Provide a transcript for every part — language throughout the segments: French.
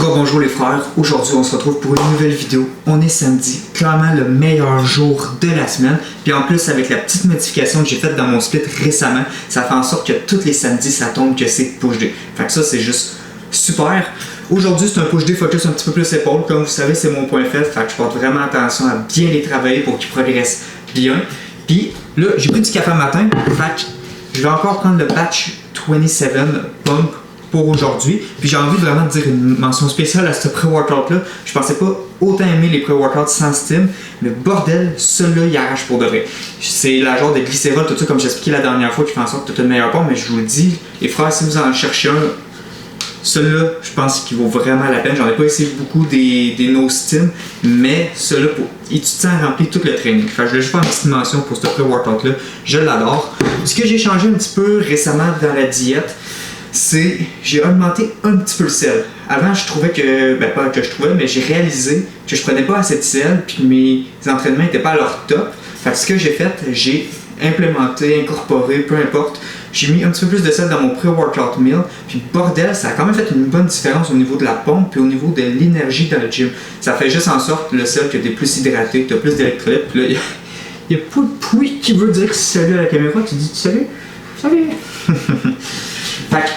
Rebonjour les frères, aujourd'hui on se retrouve pour une nouvelle vidéo. On est samedi, clairement le meilleur jour de la semaine. Puis en plus avec la petite modification que j'ai faite dans mon split récemment, ça fait en sorte que tous les samedis ça tombe que c'est push day. Fait que ça c'est juste super. Aujourd'hui c'est un push day focus un petit peu plus épaule. Comme vous savez c'est mon point faible, fait que je porte vraiment attention à bien les travailler pour qu'ils progressent bien. Puis là j'ai pris du café le matin, fait que je vais encore prendre le batch 27 pump pour aujourd'hui. Puis j'ai envie de vraiment dire une mention spéciale à ce pré-workout-là. Je pensais pas autant aimer les pré-workouts sans steam, mais bordel, celui-là, il arrache pour de vrai. C'est la genre de glycérol, tout ça, comme j'expliquais la dernière fois, qui fait en sorte que tu as le meilleur port, mais je vous le dis, les frères, si vous en cherchez un, celui-là, je pense qu'il vaut vraiment la peine. J'en ai pas essayé beaucoup des no steam, mais celui-là, il te sent rempli tout le training. Fait que je voulais juste faire une petite mention pour ce pré-workout-là. Je l'adore. Ce que j'ai changé un petit peu récemment dans la diète, c'est j'ai augmenté un petit peu le sel. Avant, je trouvais que, pas que je trouvais, mais j'ai réalisé que je prenais pas assez de sel puis que mes entraînements n'étaient pas à leur top. Fait que ce que j'ai fait, j'ai implémenté, incorporé, peu importe, j'ai mis un petit peu plus de sel dans mon pré-workout meal. Puis bordel, ça a quand même fait une bonne différence au niveau de la pompe puis au niveau de l'énergie dans le gym. Ça fait juste en sorte, le sel, que tu es plus hydraté, que tu as plus d'électrolytes. Puis là, il y a pas de bruit qui veut dire que salut à la caméra. Tu dis salut? Salut! Fait que,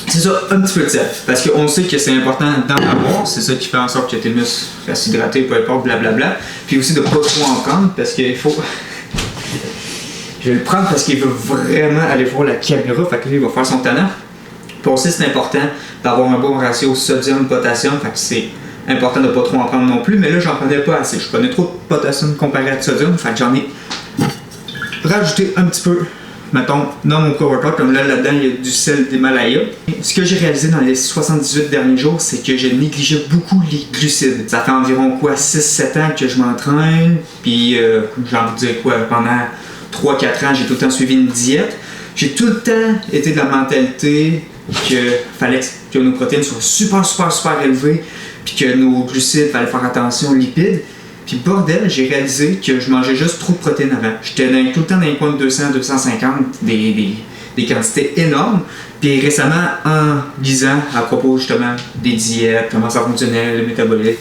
c'est ça, un petit peu de sel. Parce qu'on sait que c'est important d'en avoir. C'est ça qui fait en sorte que tes muscles restent hydratés, peu importe, blablabla. Puis aussi de ne pas trop en prendre parce qu'il faut. Je vais le prendre parce qu'il veut vraiment aller voir la caméra. Fait que là, il va faire son talent. Puis aussi, c'est important d'avoir un bon ratio sodium-potassium. Fait que c'est important de ne pas trop en prendre non plus. Mais là, j'en prenais pas assez. Je prenais trop de potassium comparé à de sodium. Fait que j'en ai rajouté un petit peu. Mettons, dans mon pré-workout, comme là-dedans, il y a du sel d'Himalaya. Ce que j'ai réalisé dans les 78 derniers jours, c'est que je négligeais beaucoup les glucides. Ça fait environ 6-7 ans que je m'entraîne, puis j'ai envie de dire pendant 3-4 ans, j'ai tout le temps suivi une diète. J'ai tout le temps été de la mentalité qu'il fallait que nos protéines soient super élevées, puis que nos glucides, il fallait faire attention aux lipides. Puis bordel, j'ai réalisé que je mangeais juste trop de protéines avant. J'étais tout le temps dans les coins de 200-250, des quantités énormes. Puis récemment, en lisant à propos justement des diètes, comment ça fonctionnait, le métabolisme,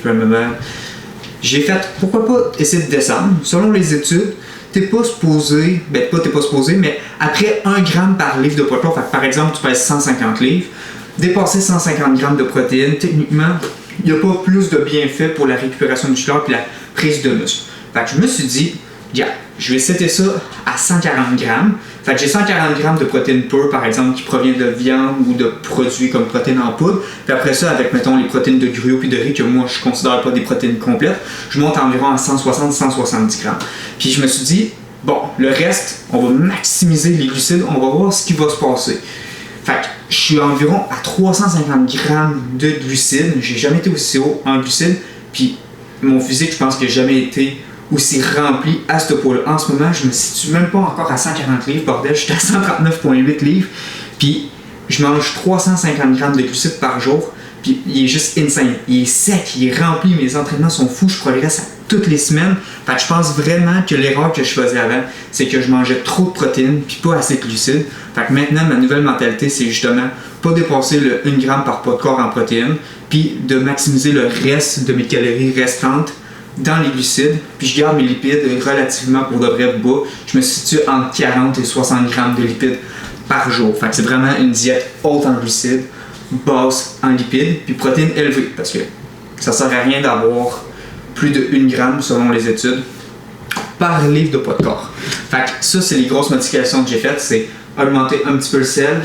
j'ai fait pourquoi pas essayer de descendre. Selon les études, t'es pas supposé, mais après 1 gramme par livre de poids, par exemple, tu pèses 150 livres, dépasser 150 grammes de protéines, techniquement, il n'y a pas plus de bienfaits pour la récupération musculaire et la prise de muscle. Fait que je me suis dit, je vais setter ça à 140 grammes. Fait que j'ai 140 grammes de protéines pures, par exemple, qui provient de viande ou de produits comme protéines en poudre. Puis après ça, avec, mettons, les protéines de gruau puis de riz, que moi, je ne considère pas des protéines complètes, je monte environ à 160-170 grammes. Puis je me suis dit, bon, le reste, on va maximiser les glucides, on va voir ce qui va se passer. Fait que je suis environ à 350 grammes de glucides. J'ai jamais été aussi haut en glucides. Puis mon physique, je pense que j'ai jamais été aussi rempli à ce poids-là. En ce moment, je me situe même pas encore à 140 livres, bordel. Je suis à 139,8 livres. Puis je mange 350 grammes de glucides par jour. Puis il est juste insane. Il est sec, il est rempli. Mes entraînements sont fous. Je progresse à toutes les semaines. Fait que je pense vraiment que l'erreur que je faisais avant, c'est que je mangeais trop de protéines puis pas assez de glucides. Fait que maintenant, ma nouvelle mentalité, c'est justement pas dépasser le 1 gramme par poids de corps en protéines, puis de maximiser le reste de mes calories restantes dans les glucides, puis je garde mes lipides relativement pour de vrai bas. Je me situe entre 40 et 60 grammes de lipides par jour. Fait que c'est vraiment une diète haute en glucides, basse en lipides, puis protéines élevées, parce que ça sert à rien d'avoir plus de 1 gramme selon les études par livre de poids de corps. Fait que ça, c'est les grosses modifications que j'ai faites, c'est augmenter un petit peu le sel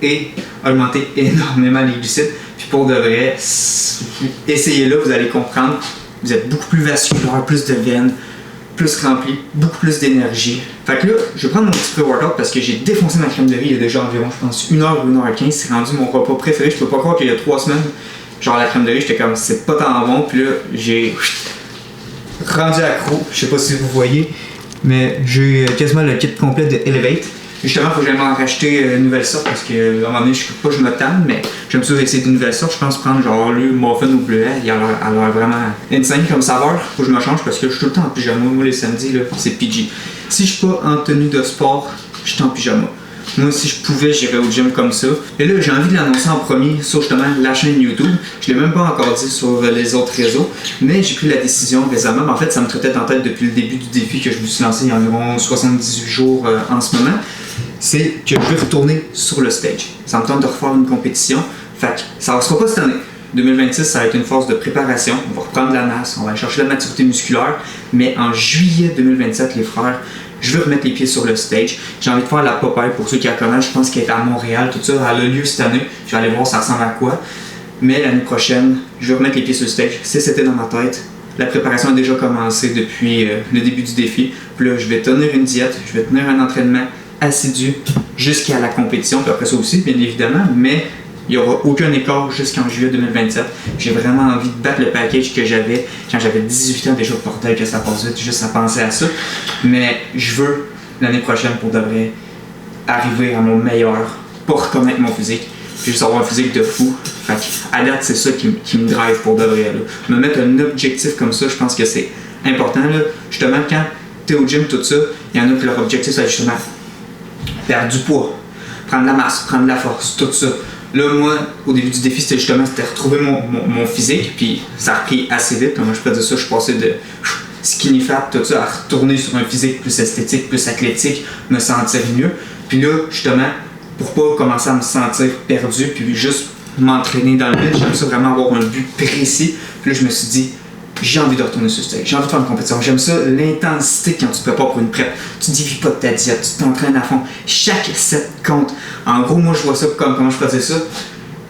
et augmenter énormément les glucides. Puis pour de vrai, essayez-le, vous allez comprendre. Vous êtes beaucoup plus vasculaire, plus de veines, plus rempli, beaucoup plus d'énergie. Fait que là, je vais prendre mon petit pré-workout parce que j'ai défoncé ma crème de riz il y a déjà environ, je pense, 1h ou 1h15. C'est rendu mon repas préféré. Je peux pas croire qu'il y a 3 semaines, genre la crème de riz, j'étais comme, c'est pas tant bon. Puis là, j'ai rendu accro. Je sais pas si vous voyez, mais j'ai quasiment le kit complet de Elevate. Justement, il faut que j'aille m'en racheter une nouvelle sorte parce qu'à un moment donné, je me tanne, mais j'aime ça essayer de nouvelles sortes. Je pense prendre genre le muffin au bleuet. Il a l'air vraiment insane comme saveur. Faut que je me change parce que je suis tout le temps en pyjama. Moi, les samedis, là, c'est PG. Si je suis pas en tenue de sport, je suis en pyjama. Moi, si je pouvais, j'irais au gym comme ça. Et là, j'ai envie de l'annoncer en premier sur justement la chaîne YouTube. Je l'ai même pas encore dit sur les autres réseaux, mais j'ai pris la décision récemment. En fait, ça me trottait en tête depuis le début du défi que je me suis lancé il y a environ 78 jours en ce moment. C'est que je vais retourner sur le stage. Ça me tente de refaire une compétition. Fait que ça ne sera pas cette année. 2026, ça va être une phase de préparation. On va reprendre de la masse, on va aller chercher la maturité musculaire. Mais en juillet 2027, les frères, je veux remettre les pieds sur le stage. J'ai envie de faire la Popeye pour ceux qui la connaissent. Je pense qu'elle est à Montréal, tout ça. Elle a lieu cette année. Je vais aller voir ça ressemble à quoi. Mais l'année prochaine, je veux remettre les pieds sur le stage. C'était dans ma tête. La préparation a déjà commencé depuis le début du défi. Puis là, je vais tenir une diète, je vais tenir un entraînement assidu jusqu'à la compétition. Puis après ça aussi, bien évidemment. Mais il n'y aura aucun écart jusqu'en juillet 2027. J'ai vraiment envie de battre le package que j'avais quand j'avais 18 ans déjà, bordel que ça passe vite, juste à penser à ça. Mais je veux, l'année prochaine, pour de vrai, arriver à mon meilleur, pour reconnaître mon physique, puis juste avoir un physique de fou. Fait à date, c'est ça qui me drive pour de vrai. Là. Me mettre un objectif comme ça, je pense que c'est important. Là. Justement, quand tu es au gym, tout ça, il y en a que leur objectif, c'est justement perdre du poids, prendre de la masse, prendre de la force, tout ça. Là, moi, au début du défi, c'était retrouver mon physique, puis ça a repris assez vite. Moi, je peux dire ça, je suis passé de skinny fat, tout ça, à retourner sur un physique plus esthétique, plus athlétique, me sentir mieux. Puis là, justement, pour pas commencer à me sentir perdu, puis juste m'entraîner dans le vide, j'aime ça vraiment avoir un but précis. Puis là, je me suis dit, j'ai envie de retourner sur le stage, j'ai envie de faire une compétition. J'aime ça, l'intensité quand tu te prépares pour une prep. Tu ne dévies pas de ta diète, tu t'entraînes à fond. Chaque set compte. En gros, moi, je vois ça comme, comment je faisais ça.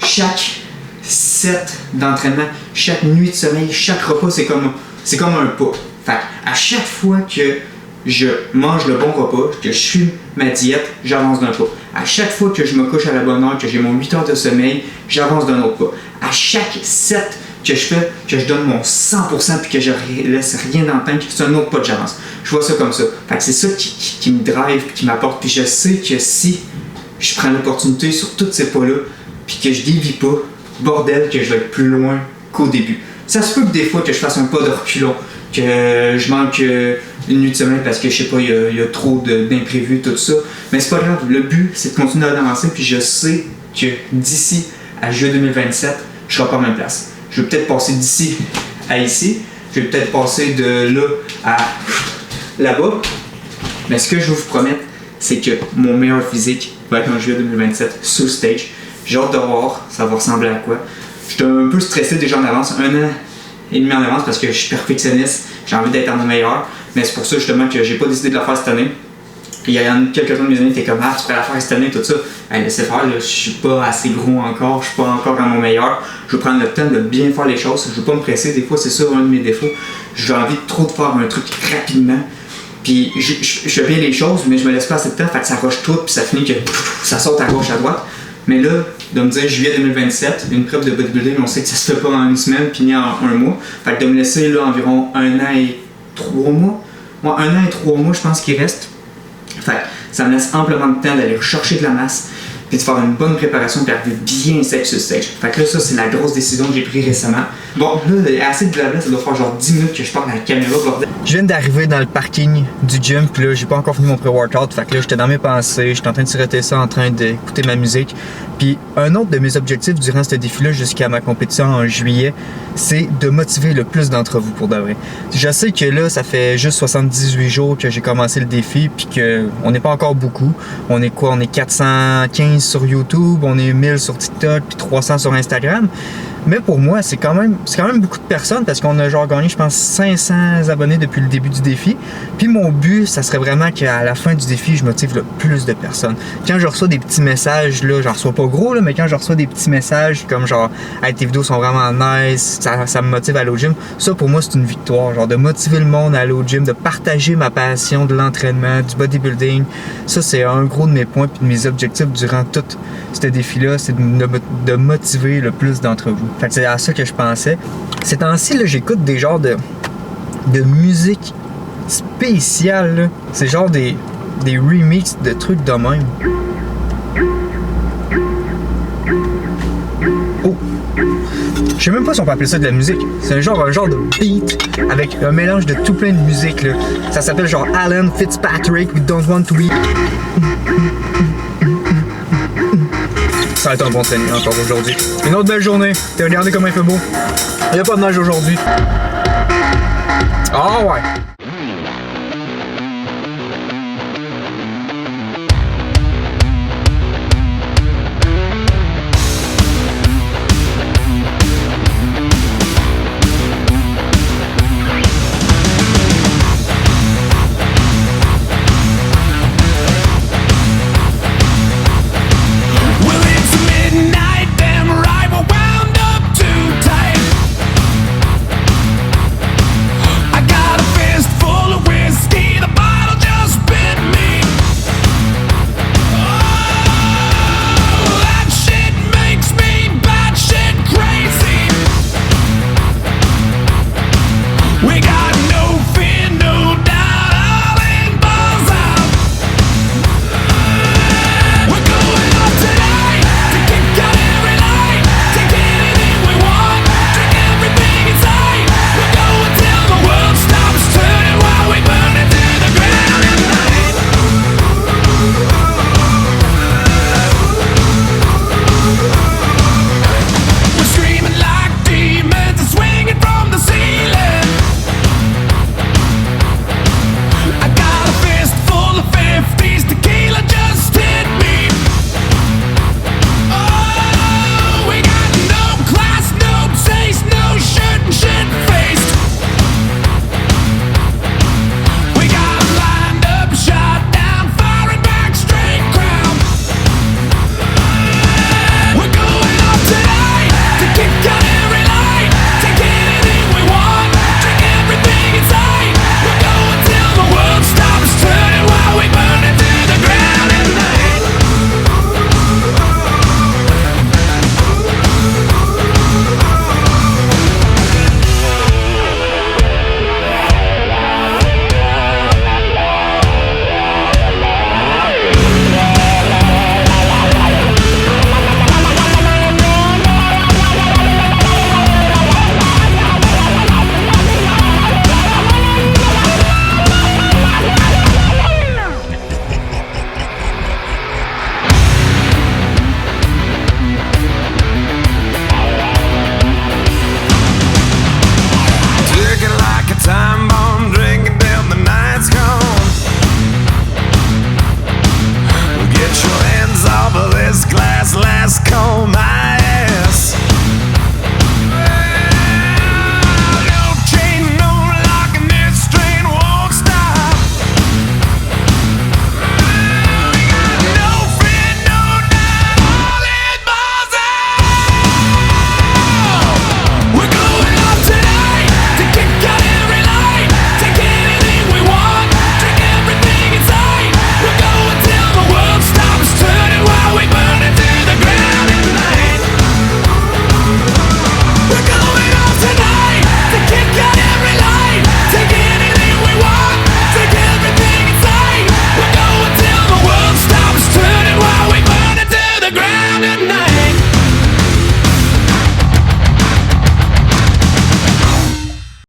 Chaque set d'entraînement, chaque nuit de sommeil, chaque repas, c'est comme un pas. Fait à chaque fois que je mange le bon repas, que je suis ma diète, j'avance d'un pas. À chaque fois que je me couche à la bonne heure, que j'ai mon 8 heures de sommeil, j'avance d'un autre pas. À chaque set que je fais, que je donne mon 100% puis que je laisse rien d'entendre, puis que c'est un autre pas que j'avance. Je vois ça comme ça. Fait que c'est ça qui me drive, qui m'apporte. Puis je sais que si je prends l'opportunité sur tous ces pas-là, puis que je dévie pas, bordel, que je vais être plus loin qu'au début. Ça se peut que des fois que je fasse un pas de reculon, que je manque une nuit de sommeil parce que je sais pas, il y a trop d'imprévus, tout ça. Mais c'est pas grave. Le but, c'est de continuer d'avancer, puis je sais que d'ici à juillet 2027, je serai pas à ma même place. Je vais peut-être passer d'ici à ici. Je vais peut-être passer de là à là-bas. Mais ce que je veux vous promettre, c'est que mon meilleur physique va être en juillet 2027 sur le stage. J'ai hâte de voir ça va ressembler à quoi. Je suis un peu stressé déjà en avance, 1 an et demi en avance parce que je suis perfectionniste. J'ai envie d'être à mon meilleur. Mais c'est pour ça justement que j'ai pas décidé de la faire cette année. Il y a quelques-uns de mes amis qui étaient comme tu pourrais la faire cette année, tout ça. Laissez faire, là, je suis pas assez gros encore, je suis pas encore à mon meilleur. Je veux prendre le temps de bien faire les choses, je veux pas me presser. Des fois, c'est ça un de mes défauts. J'ai envie trop de faire un truc rapidement. Puis je fais bien les choses, mais je me laisse pas assez de temps, fait que ça rush tout, puis ça finit que ça saute à gauche, à droite. Mais là, de me dire juillet 2027, une prep de bodybuilding, on sait que ça se fait pas en une semaine, puis ni en un mois. Fait que de me laisser là environ 1 an et 3 mois. Moi, 1 an et 3 mois, je pense qu'il reste. Fait que ça me laisse amplement de temps d'aller rechercher de la masse, puis de faire une bonne préparation, puis d'arriver bien sec sur le stage. Fait que là, ça, c'est la grosse décision que j'ai prise récemment. Bon, là, assez de blabla, ça doit faire genre 10 minutes que je parle à la caméra, bordel. Je viens d'arriver dans le parking du gym, puis là, j'ai pas encore fini mon pré-workout. Fait que là, j'étais dans mes pensées, j'étais en train de siroter ça, en train d'écouter ma musique. Puis un autre de mes objectifs durant ce défi-là, jusqu'à ma compétition en juillet, c'est de motiver le plus d'entre vous pour de vrai. Je sais que là, ça fait juste 78 jours que j'ai commencé le défi, puis qu'on n'est pas encore beaucoup. On est quoi? On est 415 sur YouTube, on est 1000 sur TikTok, puis 300 sur Instagram. Mais pour moi, c'est quand même beaucoup de personnes parce qu'on a genre gagné, je pense, 500 abonnés depuis le début du défi. Puis mon but, ça serait vraiment qu'à la fin du défi, je motive le plus de personnes. Quand je reçois des petits messages, là, j'en reçois pas gros, là, mais quand je reçois des petits messages comme genre hey, tes vidéos sont vraiment nice, ça me motive à aller au gym, ça pour moi c'est une victoire. Genre de motiver le monde à aller au gym, de partager ma passion de l'entraînement, du bodybuilding. Ça, c'est un gros de mes points puis de mes objectifs durant tout ce défi-là, c'est de motiver le plus d'entre vous. Fait que c'est à ça que je pensais. Ces temps-ci, là, j'écoute des genres de musique spéciale. Là. C'est genre des remixes de trucs de même. Oh! Je sais même pas si on peut appeler ça de la musique. C'est un genre de beat avec un mélange de tout plein de musique. Là. Ça s'appelle genre Alan Fitzpatrick, We Don't Want to Be. Ça va être un bon tennis encore aujourd'hui. Une autre belle journée. Regardez comment il fait beau. Il n'y a pas de neige aujourd'hui. Ah ouais.